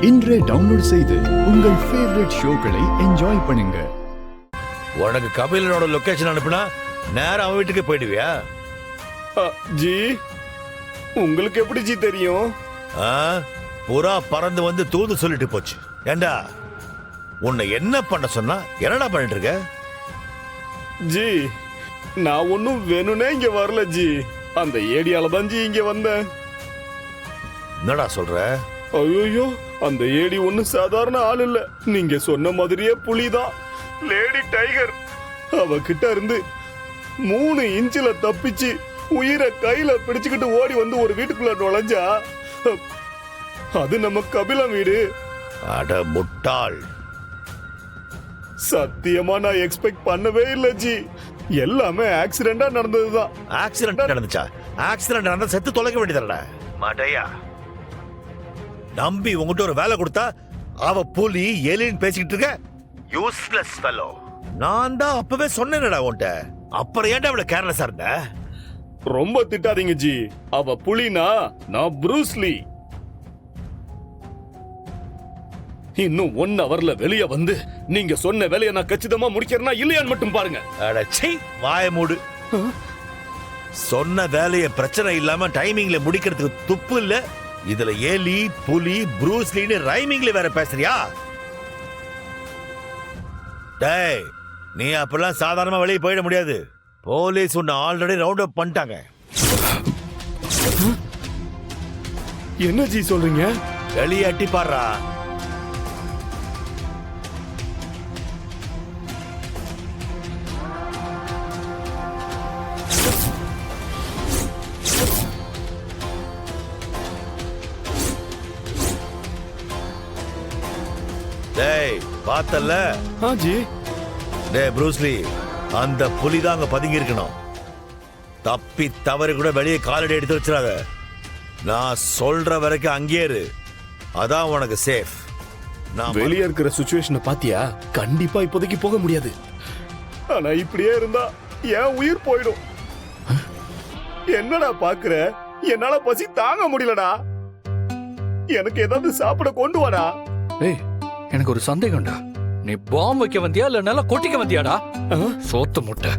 இன்றே டவுன்லோட் செய்து உங்கள் ஃபேவரட் ஷோக்களை என்ஜாய் பண்ணுங்க. உனக்கு கபிலனோட லொகேஷன் அனுப்புனா நேரா அவன் வீட்டுக்கு போயிடுவியா? ஜி உங்களுக்கு எப்படி ஜி தெரியும்? புறா பறந்து வந்து தூது சொல்லிட்டு போச்சு. ஏண்டா உன்னை என்ன பண்ண சொன்னா என்னடா பண்ணிட்டு இருக்க? ஜி நான் ஒன்னும் வேணும்னே இங்க வரல ஜி, அந்த ஏடியால தான் ஜி இங்க வந்தேன். என்னடா சொல்ற? ஐயோ அந்த ஏடி ஒன்னும் சாதாரண ஆள் இல்ல, நீங்க சொன்ன மாதிரியே புலிதான், லேடி டைகர். அவகிட்ட இருந்து 3 இன்ச்சில தப்பிச்சு உயிரை கையில பிடிச்சுக்கிட்டு ஓடி வந்து ஒரு வீட்டுக்குள்ள நுழைஞ்சா அது நம்ம கபிலம் வீடு. அட முட்டாள், சத்தியமா நான் எக்ஸ்பெக்ட் பண்ணவே இல்ல ஜி, எல்லாமே ஆக்சிடென்டா நடந்ததுதான். ஆக்சிடென்ட் நடந்துச்சா? ஆக்சிடென்ட் நடந்தா செத்து தொலைக்க வேண்டியதுடா மாட்டையா. நம்பி உங்ககிட்ட ஒரு வேலை கொடுத்தா அவ புலி எலின்னு பேசிக்கிட்டு இருக்க. Useless fellow. நான் தான் அப்பவே சொன்னேன்டா உன்கிட்ட, அப்புறம் ஏன்டா அவளை கேர்லெஸ்ஸா இருந்த? ரொம்ப திட்டாதீங்க ஜி, அவ புலினா நான் ப்ரூஸ்லி. இன்னும் 1 ஹவர்ல வெளியே வந்து நீங்க சொன்ன வேலையை நான் கச்சிதமா முடிக்கிறேன்னா இல்லையான்னு மட்டும் பாருங்க. அடச்சை வாய மூடு. சொன்ன வேலையை பிரச்சனை இல்லாம டைமிங்ல முடிக்கிறதுக்கு துப்பு இல்ல. இதுல ஏலி புலி ப்ரூஸ்லின்னு ரைமிங்ல வேற பேசுறியா? டேய் நீ அப்பெல்லாம் சாதாரணமா வெளியே போயிட முடியாது. போலீஸ் உன்னை ஆல்ரெடி ரவுண்ட் அப் பண்ணிட்டாங்க. என்ன ஜி சொல்றீங்க? வெளியே அட்டி பாடுறா. டேய் பார்த்தல்ல? ஜி டேய் ப்ரூஸ்லி, அந்த புலிதான் அங்க பதுங்கி இருக்கணும். தப்பி தவறு கூட வெளியே காலடி எடுத்து வச்சிடாத. நான் சொல்ற வரைக்கும் அங்கேயே இரு, அதான் உனக்கு சேஃப். நான் வெளியே இருக்கிற சிச்சுவேஷனை பாத்தியா? கண்டிப்பா இப்போதைக்கு போக முடியாது. ஆனா இப்படியே இருந்தா என் உயிர் போயிடும். என்னடா பாக்குற? என்னால பசி தாங்க முடியலடா, எனக்கு ஏதாவது சாப்பிட கொண்டு வாடா. ஏய் எனக்கு ஒரு சந்தேகம்டா, நீ பாம்பு வைக்க வந்தியா இல்ல நல்லா கொட்டிக்க வந்தியாடா? சோத்த முட்டை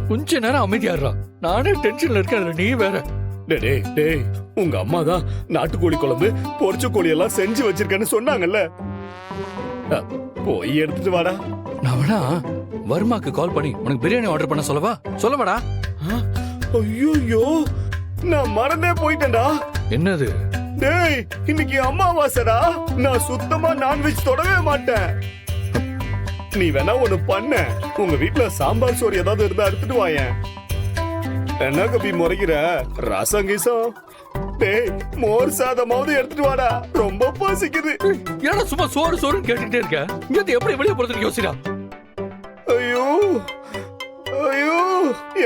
கொஞ்ச நேரம் அமைதியாடுறா, நானே டென்ஷன்ல இருக்கேன், நீ வேற. டேய் உங்க அம்மா தான் நாட்டுக்கோழி குழம்பு பொரிச்ச கோழி எல்லாம் செஞ்சு வச்சிருக்கேன்னு சொன்னாங்கல்ல, போய் எடுத்துட்டு வாடா. நான் வேணா வர்மாக்கு கால் பண்ணி உனக்கு பிரியாணி ஆர்டர் பண்ண சொல்லவாடா? ஐயோ நான் மறந்தே போயிட்டேன்டா. என்னது? டேய் இன்னைக்கு அமாவாசைடா, நான் சுத்தமா நான்வெஜ் தொடவே மாட்டேன். நீ வேணா ஒண்ணு பண்ண, உங்க வீட்டுல சாம்பார் சோறு ஏதாவது இருந்தா எடுத்துட்டு வாயேன். என்ன கபி முறைகிற? ரசம் கீசம், டேய் மோர் சாதமாவது எடுத்துட்டு வாடா, ரொம்ப பசிக்குது. ஏன்னா சும்மா சோறுன்னு கேட்டுட்டே இருக்க, இங்க எப்படி வெளியே போறதுன்னு யோசிடா. ஐயோ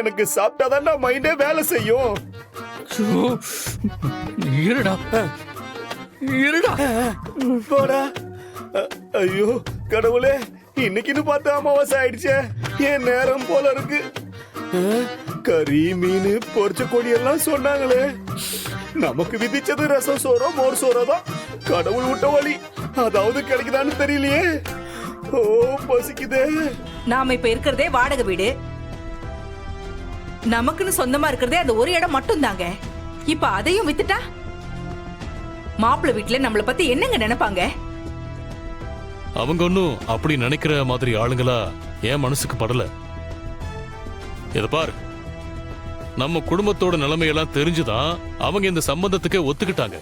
எனக்கு சாப்பிட்டாதான் மைண்டே வேலை செய்யும். இருடா போடா. ஐயோ கடவுளே, இன்னைக்குன்னு பார்த்து அமாவாசை ஆயிடுச்சே, என் நேரம் போல இருக்கு. கறி மீன் பொரிச்ச கோழி எல்லாம் சொன்னாங்களே, நமக்கு விதிச்சது ரசம் சோறோ மோர் சோறோ தான். கடவுள் விட்ட வழி அதாவது கிடைக்குதான்னு தெரியலையே. ஓ பசிக்குதே. நாம இப்ப இருக்கிறதே வாடகை வீடு, நமக்குன்னு சொந்தமா இருக்கிறதே அந்த ஒரு இடம் மட்டும் தாங்க. இப்ப அதையும் வித்துட்டா மாப்பிள்ளை வீட்டுல நம்மள பத்தி என்னங்க நினைப்பாங்க? அவங்க ஒன்னும் அப்படி நினைக்கிற மாதிரி ஆளுங்களா என் மனசுக்கு படல. இத பாரு, நம்ம குடும்பத்தோட நிலைமையெல்லாம் தெரிஞ்சுதான் அவங்க இந்த சம்பந்தத்துக்கு ஒத்துக்கிட்டாங்க.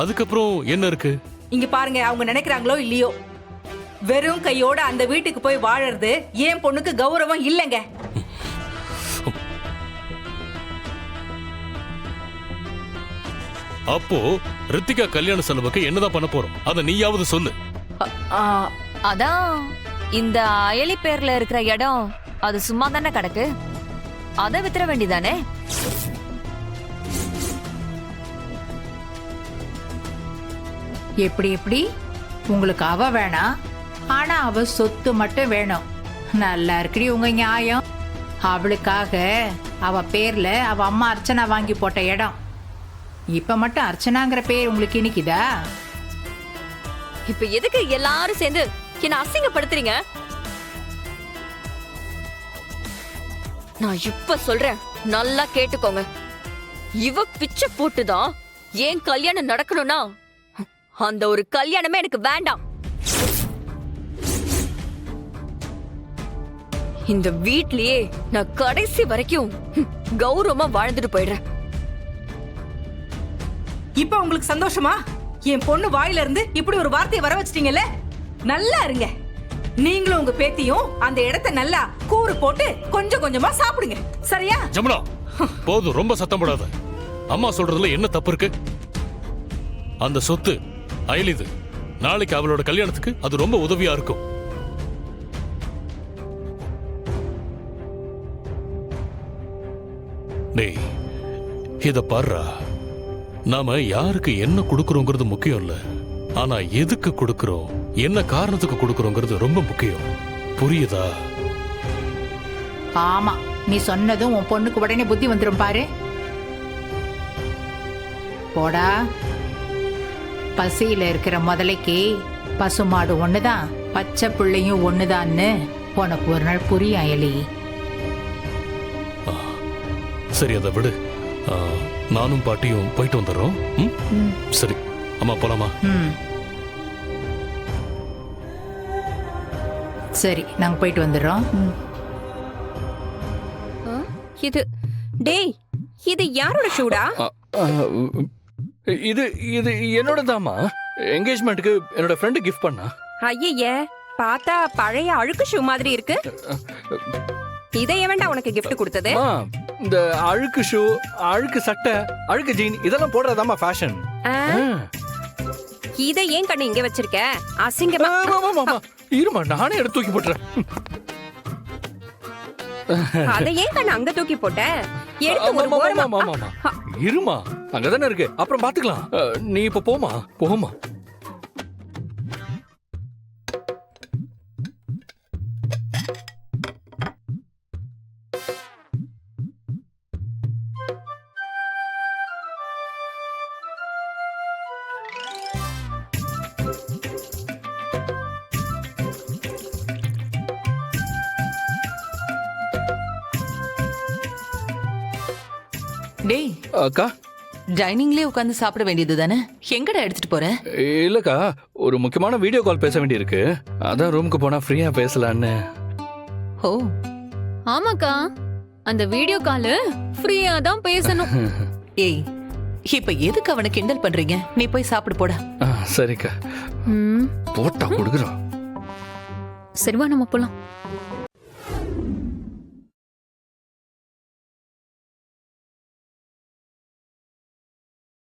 அதுக்கப்புறம் என்ன இருக்கு? இங்க பாருங்க, அவங்க நினைக்கிறாங்களோ இல்லையோ, வெறும் கையோட அந்த வீட்டுக்கு போய் வாழறது ஏன் பொண்ணுக்கு கௌரவம் இல்லைங்க. அப்போ ரித்திகா கல்யாண செலவுக்கு என்னதான் பண்ண போறோம், அத நீயாவது சொல்லு. அதான் இந்த அயலி பேர்ல இருக்கிற இடம் அது சும்மா தானே கிடக்கு, அதை வித்துற வேண்டிதானே. எப்படி உங்களுக்கு அவ வேணாம், ஆனா அவ சொத்து மட்டும் வேணும். நல்லா இருக்குடி உங்க நியாயம். அவளுக்காக அவ பேர்ல அவ அம்மா அர்ச்சனா வாங்கி போட்ட இடம், இப்ப மட்டும் அர்ச்சனாங்கிற பேர் உங்களுக்கு இனிக்குதா? இப்ப எதுக்கு எல்லாரும் சேர்ந்து என்ன அசிங்கப்படுத்துறீங்க? நான் இப்ப சொல்றேன், நல்லா கேட்டுக்கோங்க. இவ பிச்சை போட்டுதான் ஏன் கல்யாணம் நடக்கணும்னா அந்த ஒரு கல்யாணமே எனக்கு வேண்டாம். இந்த வீட்லயே நான் கடைசி வரைக்கும் கௌரவமா வாழ்ந்துட்டு போயிடுறேன். இப்ப உங்களுக்கு சந்தோஷமா? என் பொண்ணு வாயில இருந்து இப்படி ஒரு வார்த்தையை வர வச்சிட்டீங்கல்ல, நல்லா இருங்க. நீங்களும் உங்க பேத்தியும் அந்த இடத்தை நல்லா கூறு போட்டு கொஞ்சம் கொஞ்சமா சாப்பிடுங்க, சரியா? ஜமுனா, போதும், ரொம்ப சத்தம் போடாத. அம்மா சொல்றதுல என்ன தப்பு இருக்கு? அந்த சொத்து அயலிது. நாளைக்கு அவளோட கல்யாணத்துக்கு அது ரொம்ப உதவியா இருக்கும். டேய், இத பாருடா. நாம யாருக்கு என்ன கொடுக்கறோங்கிறது முக்கியம் இல்ல, ஆனா எதுக்கு கொடுக்கறோம், என்ன காரணத்துக்கு கொடுக்கறோங்கிறது ரொம்ப முக்கியம். புரியுதா? ஆமா, நீ சொன்னதும் உன் பொண்ணுக்கு உடனே புத்தி வந்துரும் பாரு. போடா. பசியில இருக்கிற முதலைக்கு பசுமாடு ஒண்ணுதான், பச்சை பிள்ளையும் ஒண்ணுதான்னு உனக்கு ஒரு நாள் புரியும் அயலி. சரி, அதை விடு. நானும் பாட்டியும் போயிட்டு வந்துடுறோம். சரி அம்மா, போலாமா? சரி, நாங்க போயிட்டு வந்துடுறோம். இது டேய், இது யாரோட ஷூடா? இது இது என்னோட தாமா. என்கேஜ்மெண்ட்டுக்கு என்னோட ஃப்ரெண்டு கிஃப்ட் பண்ணா. ஐயே, பார்த்தா பழைய அழுக்கு ஷூ மாதிரி இருக்கு. இதை எவன்டா உனக்கு கிஃப்ட் கொடுத்தது? இந்த அழுக்கு ஷூ, அழுக்கு சட்டை, அழுக்கு ஜீன் இதெல்லாம் போடுறதாமா ஃபேஷன். இதை ஏன் கண்ணு இங்க வச்சிருக்க? அசிங்கமா. இருமா, நானே எடுத்து தூக்கி போட்டுறேன். அதை ஏன் கண்ணு அங்க தூக்கி போட்ட? எடுத்து ஒரு ஓரமா. இருமா, அங்கதானே இருக்கு, அப்புறம் பாத்துக்கலாம். நீ இப்ப போமா. டேய் அக்கா, டைனிங்லயே உட்கார்ந்து சாப்பிட வேண்டியது தானே? எங்கடா எடுத்துட்டு போற? இல்லக்கா, ஒரு முக்கியமான வீடியோ கால் பேச வேண்டியிருக்கு. அதான் ரூமுக்கு போனா ஃப்ரீயா பேசலான்னு. ஓ ஆமாக்கா, அந்த வீடியோ கால் ஃப்ரீயா தான் பேசணும். ஏய், இப்ப எதுக்கு அவனை கிண்டல் பண்றீங்க? நீ போய் சாப்பிடு போடா. சரிக்கா, போட்டா கொடுக்குறோம். சரிவா, நம்ம போலாம்.